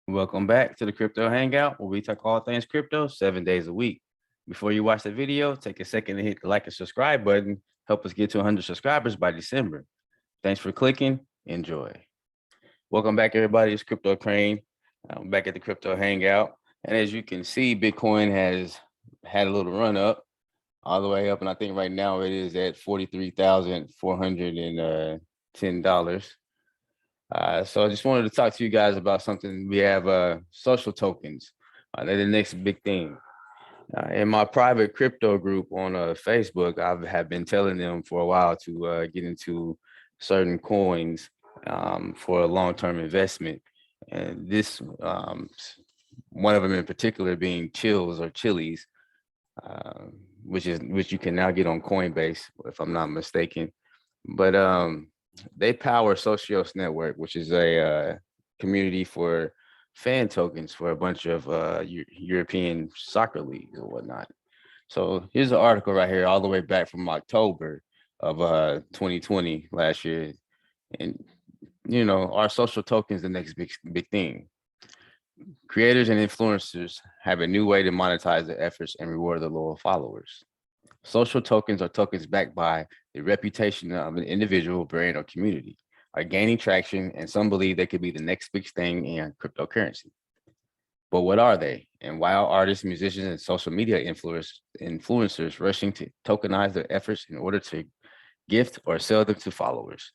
Welcome back to the Crypto Hangout, where we talk all things crypto 7 days a week. Before you watch the video, take a second to hit the like and subscribe button. Help us get to 100 subscribers by December. Thanks for clicking. Enjoy. Welcome back, everybody. It's Crypto Crane. I'm back at the Crypto Hangout. And as you can see, Bitcoin has had a little run up all the way up. And I think right now it is at $43,410. So I just wanted to talk to you guys about something. We have social tokens. They're the next big thing. In my private crypto group on Facebook, I have been telling them for a while to get into certain coins for a long-term investment. And this, one of them in particular being Chills or Chilies, which you can now get on Coinbase, if I'm not mistaken. But they power Socios Network, which is a community for fan tokens for a bunch of European soccer leagues or whatnot. So here's an article right here, all the way back from October of 2020 last year. And, you know, our social tokens, the next big thing. Creators and influencers have a new way to monetize their efforts and reward their loyal followers. Social tokens are tokens backed by the reputation of an individual, brand, or community, are gaining traction, and some believe they could be the next big thing in cryptocurrency. But what are they? And why are artists, musicians, and social media influencers rushing to tokenize their efforts in order to gift or sell them to followers?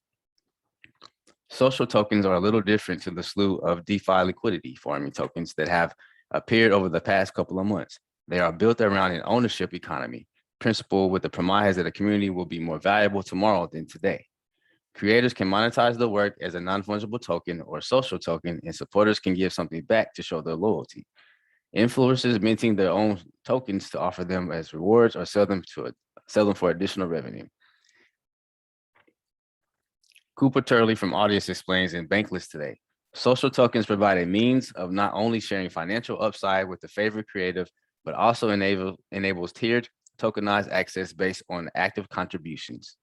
Social tokens are a little different to the slew of DeFi liquidity farming tokens that have appeared over the past couple of months. They are built around an ownership economy principle with the premise that a community will be more valuable tomorrow than today. Creators can monetize their work as a non-fungible token or social token, and supporters can give something back to show their loyalty. Influencers minting their own tokens to offer them as rewards or sell them for additional revenue. Cooper Turley from Audience explains in Bankless today, social tokens provide a means of not only sharing financial upside with the favorite creative, but also enables tiered tokenized access based on active contributions.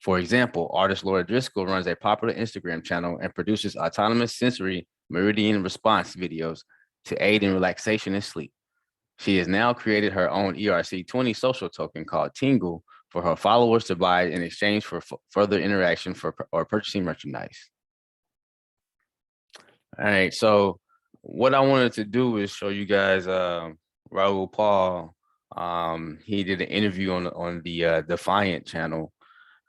For example, artist Laura Driscoll runs a popular Instagram channel and produces autonomous sensory meridian response videos to aid in relaxation and sleep. She has now created her own ERC20 social token called Tingle for her followers to buy in exchange for further interaction or purchasing merchandise. All right, so what I wanted to do is show you guys Raoul Pal. He did an interview on the Defiant channel.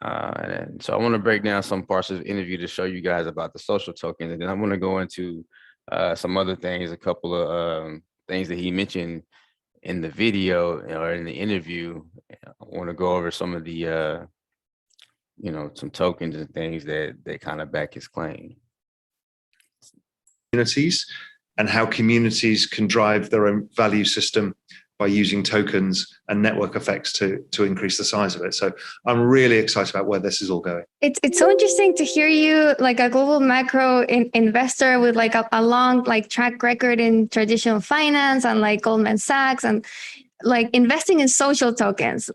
And so I want to break down some parts of the interview to show you guys about the social tokens. And then I'm going to go into some other things, a couple of things that he mentioned in the video or in the interview. I want to go over some of the, some tokens and things that they kind of back his claim. Communities and how communities can drive their own value system by using tokens and network effects to increase the size of it. So I'm really excited about where this is all going. It's so interesting to hear you, like a global macro investor with like a long track record in traditional finance and like Goldman Sachs and like investing in social tokens,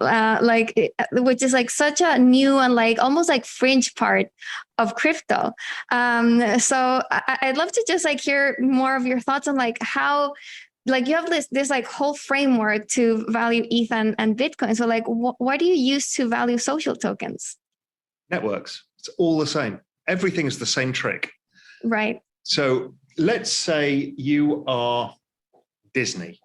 which is like such a new and like almost like fringe part of crypto. So I'd love to just like hear more of your thoughts on like how like you have this like whole framework to value ETH and Bitcoin. So like, what do you use to value social tokens? Networks. It's all the same. Everything is the same trick. Right. So let's say you are Disney.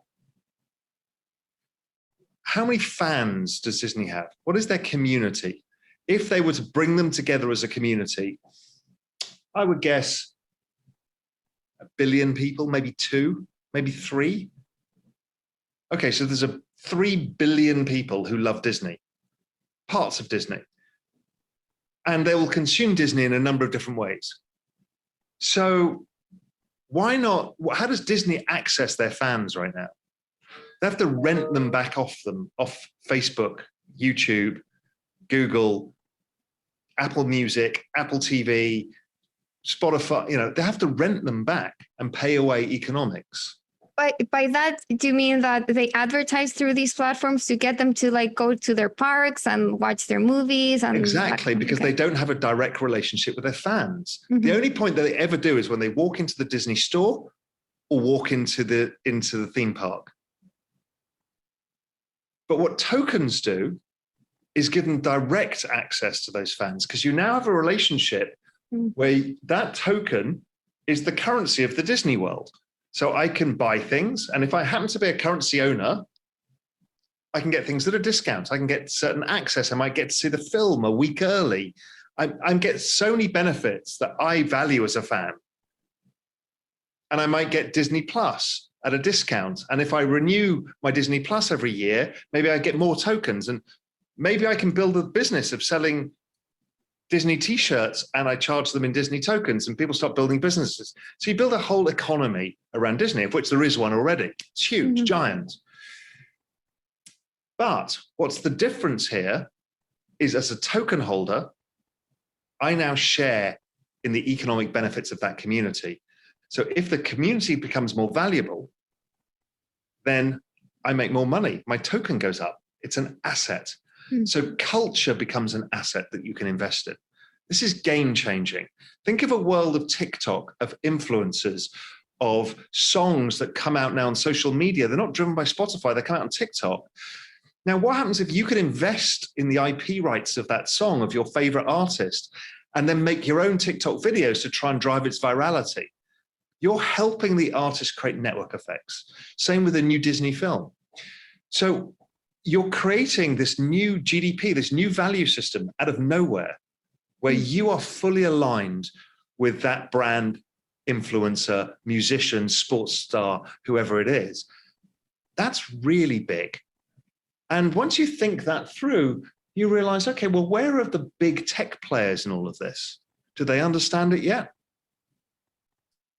How many fans does Disney have? What is their community? If they were to bring them together as a community, I would guess 1 billion people, maybe 2. Maybe 3. Okay, so there's 3 billion people who love Disney, parts of Disney. And they will consume Disney in a number of different ways. So why not, how does Disney access their fans right now? They have to rent them back off Facebook, YouTube, Google, Apple Music, Apple TV, Spotify, they have to rent them back and pay away economics. By that, do you mean that they advertise through these platforms to get them to like go to their parks and watch their movies? And exactly, because they don't have a direct relationship with their fans. Mm-hmm. The only point that they ever do is when they walk into the Disney store or walk into the theme park. But what tokens do is give them direct access to those fans, because you now have a relationship where that token is the currency of the Disney world. So I can buy things, and if I happen to be a currency owner, I can get things at a discount. I can get certain access. I might get to see the film a week early. I get so many benefits that I value as a fan. And I might get Disney Plus at a discount. And if I renew my Disney Plus every year, maybe I get more tokens. And maybe I can build a business of selling Disney t-shirts and I charge them in Disney tokens, and people start building businesses. So you build a whole economy around Disney, of which there is one already. It's huge, giant. But what's the difference here is, as a token holder, I now share in the economic benefits of that community. So if the community becomes more valuable, then I make more money. My token goes up. It's an asset. So culture becomes an asset that you can invest in. This is game changing. Think of a world of TikTok, of influencers, of songs that come out now on social media. They're not driven by Spotify, they come out on TikTok. Now, what happens if you could invest in the IP rights of that song, of your favorite artist, and then make your own TikTok videos to try and drive its virality? You're helping the artist create network effects. Same with a new Disney film. So you're creating this new GDP, this new value system out of nowhere, where you are fully aligned with that brand, influencer, musician, sports star, whoever it is. That's really big. And once you think that through, you realize, okay, well, where are the big tech players in all of this? Do they understand it yet?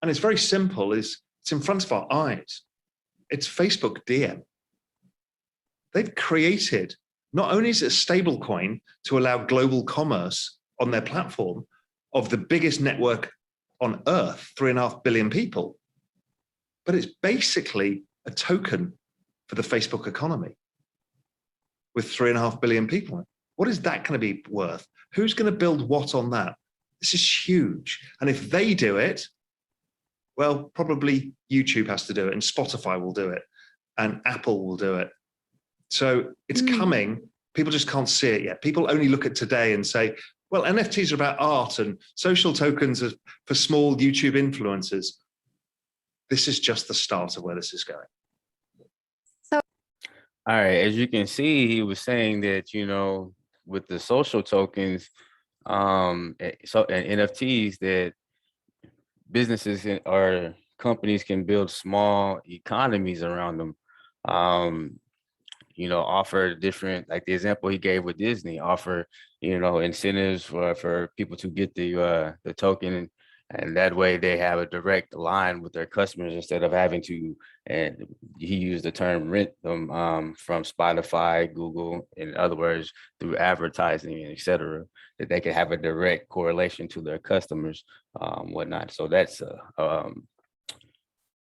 And it's very simple. It's in front of our eyes. It's Facebook DM. They've created, not only is it a stable coin to allow global commerce on their platform of the biggest network on earth, 3.5 billion people, but it's basically a token for the Facebook economy with 3.5 billion people. What is that going to be worth? Who's going to build what on that? This is huge. And if they do it, well, probably YouTube has to do it, and Spotify will do it, and Apple will do it. So it's coming. People just can't see it yet. People only look at today and say, well, NFTs are about art and social tokens are for small YouTube influencers. This is just the start of where this is going. So, all right, as you can see, he was saying that, you know, with the social tokens, and NFTs, that businesses or companies can build small economies around them. You know, offer different, like the example he gave with Disney, offer, you know, incentives for people to get the token, and that way they have a direct line with their customers instead of having to, and he used the term, rent them from Spotify, Google, in other words, through advertising and et cetera, that they can have a direct correlation to their customers, whatnot. So that's,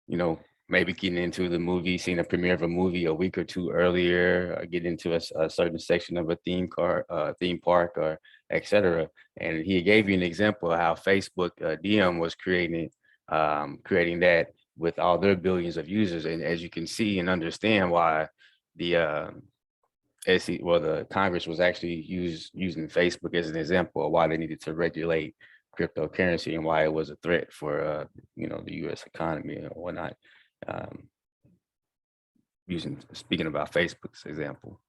you know, maybe getting into the movie, seeing a premiere of a movie a week or two earlier, get into a certain section of a theme park, or et cetera. And he gave you an example of how Facebook DM was creating that with all their billions of users. And as you can see and understand why the the Congress was actually using Facebook as an example of why they needed to regulate cryptocurrency and why it was a threat for you know, the U.S. economy or whatnot. Speaking about Facebook's example.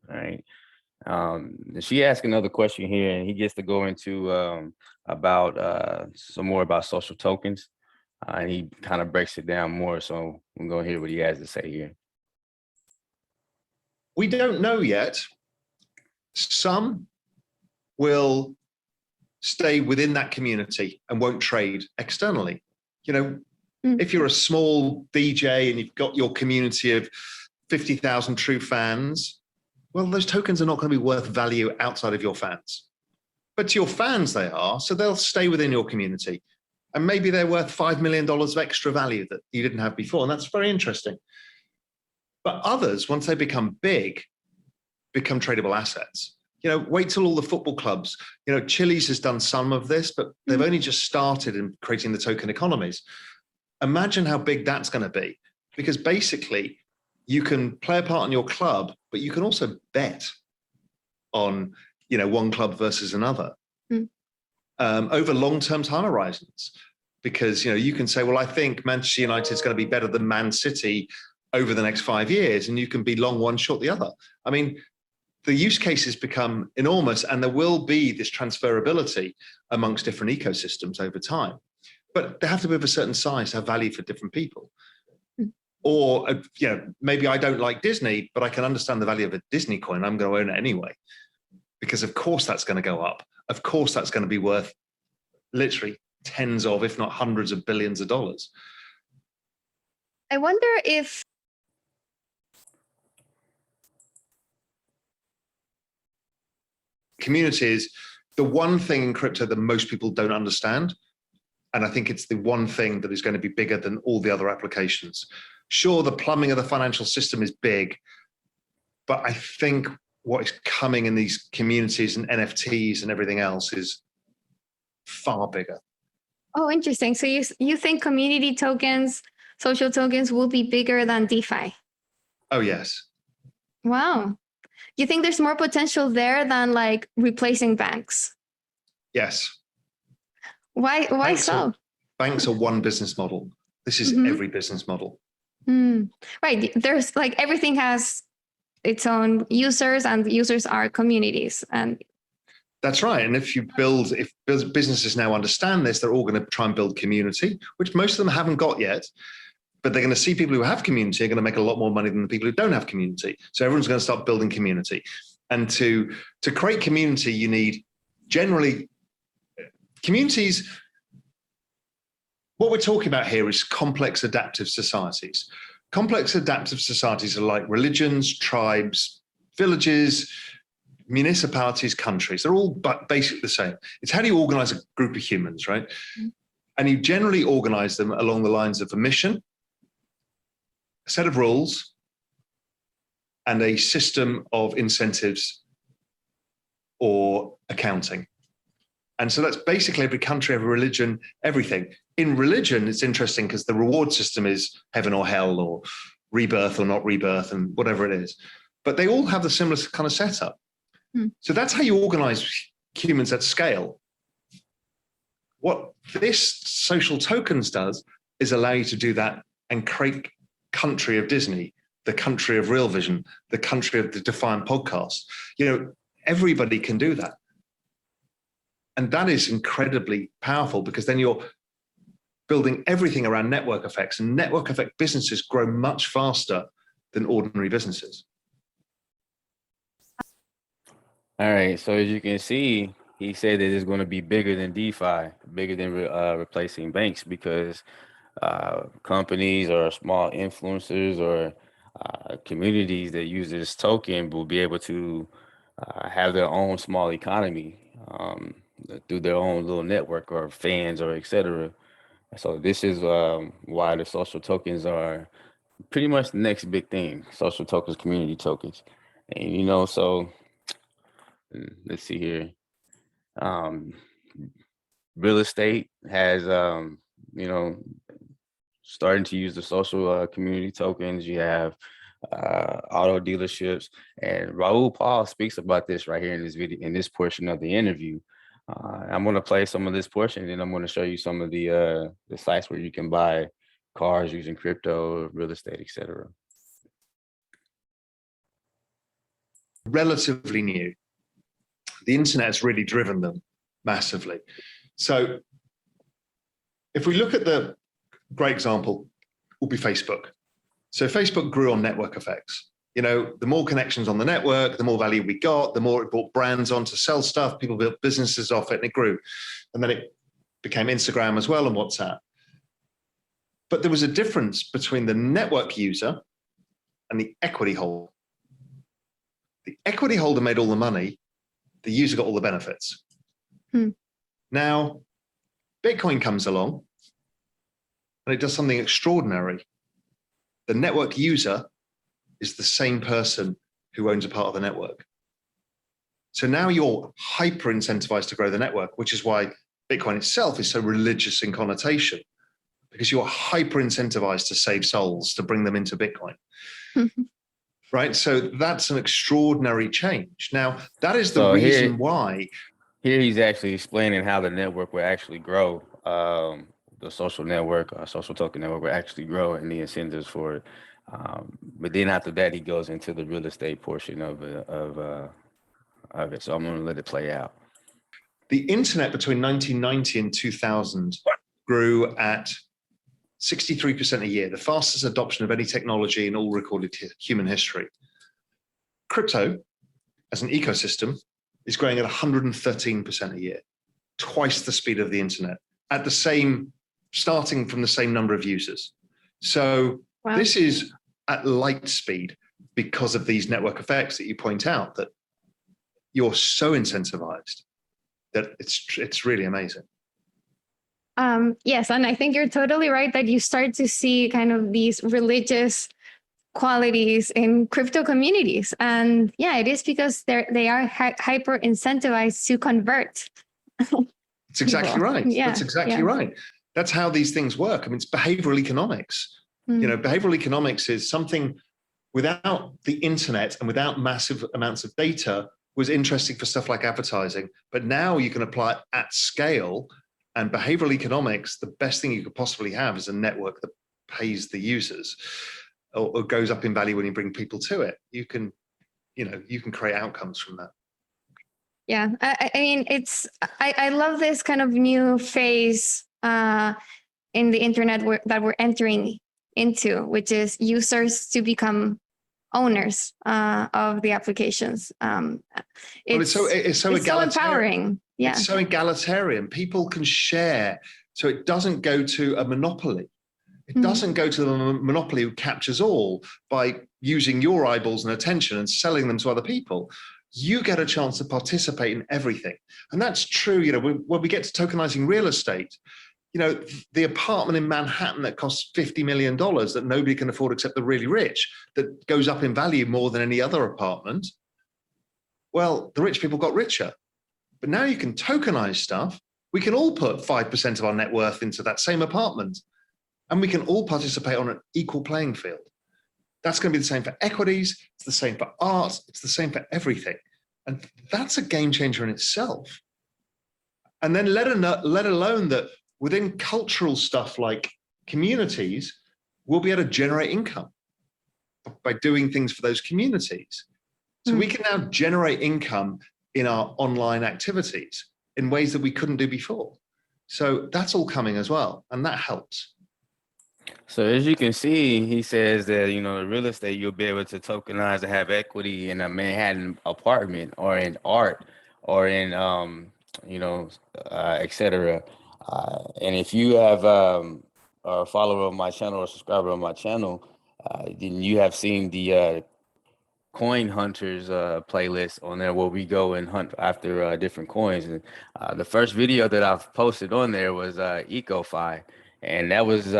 All right. She asked another question here, and he gets to go into about some more about social tokens, and he kind of breaks it down more. So we're going to hear what he has to say here. We don't know yet. Some will stay within that community and won't trade externally. You know, if you're a small DJ and you've got your community of 50,000 true fans, well, those tokens are not going to be worth value outside of your fans. But to your fans, they are, so they'll stay within your community. And maybe they're worth $5 million of extra value that you didn't have before, and that's very interesting. But others, once they become big, become tradable assets. You know, wait till all the football clubs, you know, Chili's has done some of this, but they've only just started in creating the token economies. Imagine how big that's going to be, because basically you can play a part in your club, but you can also bet on, one club versus another over long-term time horizons. Because, you can say, well, I think Manchester United is going to be better than Man City over the next 5 years, and you can be long one, short the other. I mean, the use cases become enormous, and there will be this transferability amongst different ecosystems over time. But they have to be of a certain size to have value for different people. Or, maybe I don't like Disney, but I can understand the value of a Disney coin. I'm going to own it anyway, because of course that's going to go up. Of course that's going to be worth literally tens of, if not hundreds of billions of dollars. I wonder if community is the one thing in crypto that most people don't understand. And I think it's the one thing that is going to be bigger than all the other applications. Sure, the plumbing of the financial system is big, but I think what is coming in these communities and NFTs and everything else is far bigger. Oh, interesting. So you think community tokens, social tokens will be bigger than DeFi? Oh, yes. Wow. You think there's more potential there than like replacing banks? Yes. Why so? Banks are one business model. This is every business model. Right. There's like everything has its own users, and users are communities. And that's right. And if businesses now understand this, they're all going to try and build community, which most of them haven't got yet. But they're going to see people who have community are going to make a lot more money than the people who don't have community. So everyone's going to start building community. And to create community, you need generally communities. What we're talking about here is complex adaptive societies. Complex adaptive societies are like religions, tribes, villages, municipalities, countries. They're all basically the same. It's how do you organize a group of humans, right? And you generally organize them along the lines of a mission, a set of rules, and a system of incentives or accounting. And so that's basically every country, every religion, everything. In religion, it's interesting because the reward system is heaven or hell or rebirth or not rebirth and whatever it is. But they all have the similar kind of setup. So that's how you organize humans at scale. What this social tokens does is allow you to do that and create country of Disney, the country of Real Vision, the country of the Defiant podcast. Everybody can do that. And that is incredibly powerful, because then you're building everything around network effects, and network effect businesses grow much faster than ordinary businesses. All right. So as you can see, he said that it's going to be bigger than DeFi, bigger than replacing banks, because companies or small influencers or communities that use this token will be able to have their own small economy through their own little network or fans or etc. So this is why the social tokens are pretty much the next big thing. Social tokens, community tokens, and so let's see here. Real estate has starting to use the social community tokens. You have auto dealerships, and Raoul Pal speaks about this right here in this video, in this portion of the interview. I'm going to play some of this portion, and I'm going to show you some of the sites where you can buy cars using crypto, real estate, etc. Relatively new. The internet has really driven them massively. So if we look at the great example, will be Facebook. So Facebook grew on network effects. The more connections on the network, the more value we got, the more it brought brands on to sell stuff, people built businesses off it, and it grew. And then it became Instagram as well and WhatsApp. But there was a difference between the network user and the equity holder. The equity holder made all the money, the user got all the benefits. Now, Bitcoin comes along and it does something extraordinary. The network user is the same person who owns a part of the network. So now you're hyper incentivized to grow the network, which is why Bitcoin itself is so religious in connotation, because you're hyper incentivized to save souls to bring them into Bitcoin. Right. So that's an extraordinary change. Now, that is the So reason why. Here he's actually explaining how the network will actually grow. The social network, social token network will actually grow and the incentives for it. But then after that, he goes into the real estate portion of it. So I'm going to let it play out. The internet between 1990 and 2000 grew at 63% a year, the fastest adoption of any technology in all recorded human history. Crypto, as an ecosystem, is growing at 113% a year, twice the speed of the internet, at the same, starting from the same number of users. So wow. This is at light speed because of these network effects that you point out, that you're so incentivized that it's really amazing. Yes, and I think you're totally right that you start to see kind of these religious qualities in crypto communities. And yeah, it is because they are hyper incentivized to convert. That's exactly right. Yeah, that's exactly right. That's how these things work. I mean, it's behavioral economics. You know, behavioral economics is something without the internet and without massive amounts of data was interesting for stuff like advertising. But now you can apply it at scale. And behavioral economics, the best thing you could possibly have is a network that pays the users or goes up in value when you bring people to it. You can create outcomes from that. Yeah, I mean, I love this kind of new phase in the internet that we're entering into, which is users to become owners of the applications. It's so empowering. Yeah. It's so egalitarian. People can share. So it doesn't go to a monopoly. It doesn't go to the monopoly who captures all by using your eyeballs and attention and selling them to other people. You get a chance to participate in everything. And that's true, you know, when we get to tokenizing real estate, you know, the apartment in Manhattan that costs $50 million that nobody can afford except the really rich, that goes up in value more than any other apartment. Well, the rich people got richer. But now you can tokenize stuff. We can all put 5% of our net worth into that same apartment, and we can all participate on an equal playing field. That's going to be the same for equities. It's the same for art. It's the same for everything. And that's a game changer in itself. And then let alone that within cultural stuff like communities, we'll be able to generate income by doing things for those communities. So we can now generate income in our online activities in ways that we couldn't do before. So that's all coming as well, and that helps. So as you can see, he says that, you know, in real estate, you'll be able to tokenize and have equity in a Manhattan apartment or in art or in, you know, et cetera. And if you have a follower of my channel or subscriber of my channel, then you have seen the coin hunters playlist on there where we go and hunt after different coins. And the first video that I've posted on there was EcoFi, and that was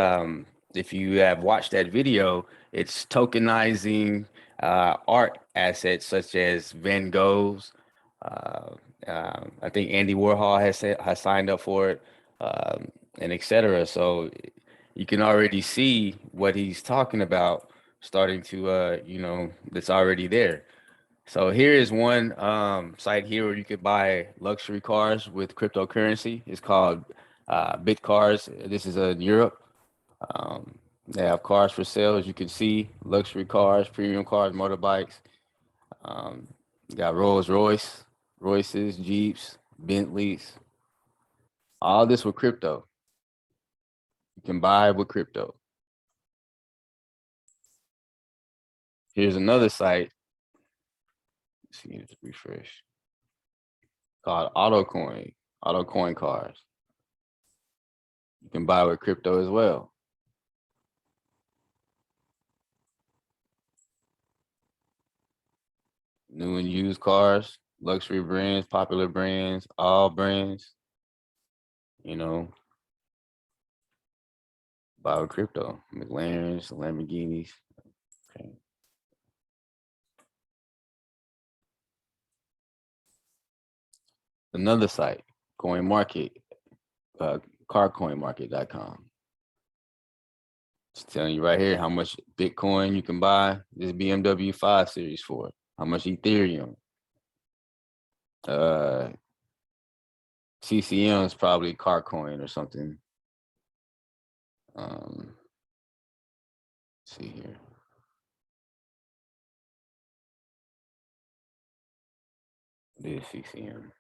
if you have watched that video, it's tokenizing art assets such as Van Gogh's. I think Andy Warhol has signed up for it, and etc. So you can already see what he's talking about starting to you know, that's already there. So here is one site here where you could buy luxury cars with cryptocurrency. It's called BitCars. This is in Europe. They have cars for sale, as you can see, luxury cars, premium cars, motorbikes. You got Royces, Jeeps, Bentleys, all this with crypto. You can buy with crypto. Here's another site. Let's see, let's refresh. Called AutoCoin cars. You can buy with crypto as well. New and used cars, luxury brands, popular brands, all brands, you know, buy with crypto. McLarens, Lamborghinis. Okay. Another site, CoinMarket, carcoinmarket.com. It's telling you right here how much Bitcoin you can buy this BMW 5 Series for. How much Ethereum. CCM is probably Carcoin or something. Let's see here. This CCM.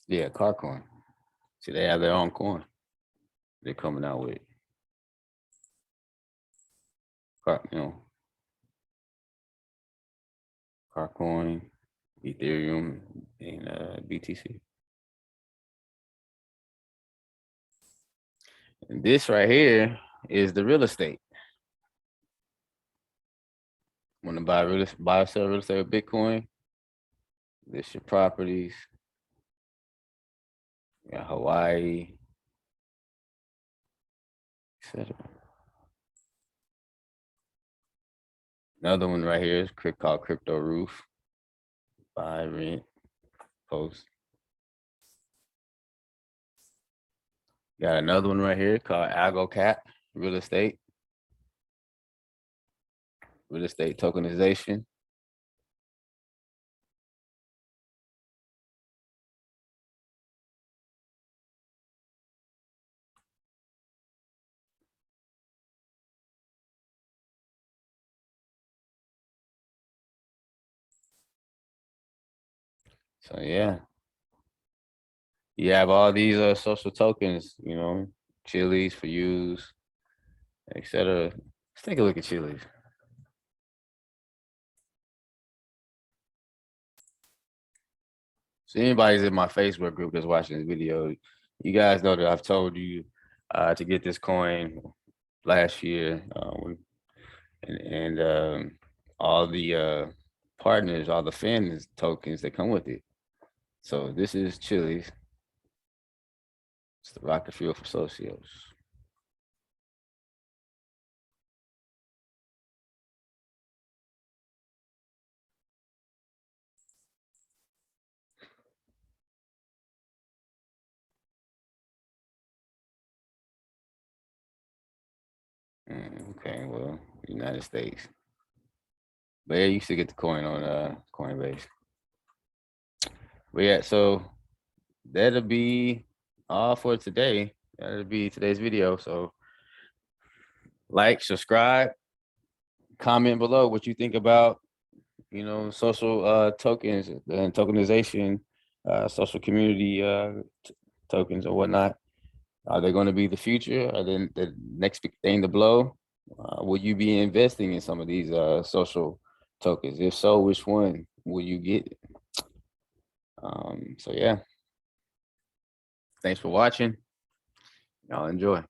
Yeah, Carcoin. See, they have their own coin. They're coming out with. Carcoin, Ethereum, and BTC. And this right here is the real estate. Want to buy or sell real estate with Bitcoin? This your properties. You got Hawaii, etc. Another one right here is called Crypto Roof. Buy, rent, post. Got another one right here called AlgoCap, real estate tokenization. So yeah, you have all these social tokens, you know, Chili's for use, etc. Let's take a look at Chili's. So anybody's in my Facebook group that's watching this video, you guys know that I've told you to get this coin last year, and all the partners, all the fans tokens that come with it. So this is Chili's. It's the rocket fuel for socios. Okay, well, United States. But yeah, you should get the coin on Coinbase. But yeah, so that'll be all for today. That'll be today's video. So like, subscribe, comment below what you think about, you know, social tokens and tokenization, social community tokens or whatnot. Are they going to be the future? Are they the next big thing to blow? Will you be investing in some of these social tokens? If so, which one will you get? So yeah, thanks for watching. Y'all enjoy.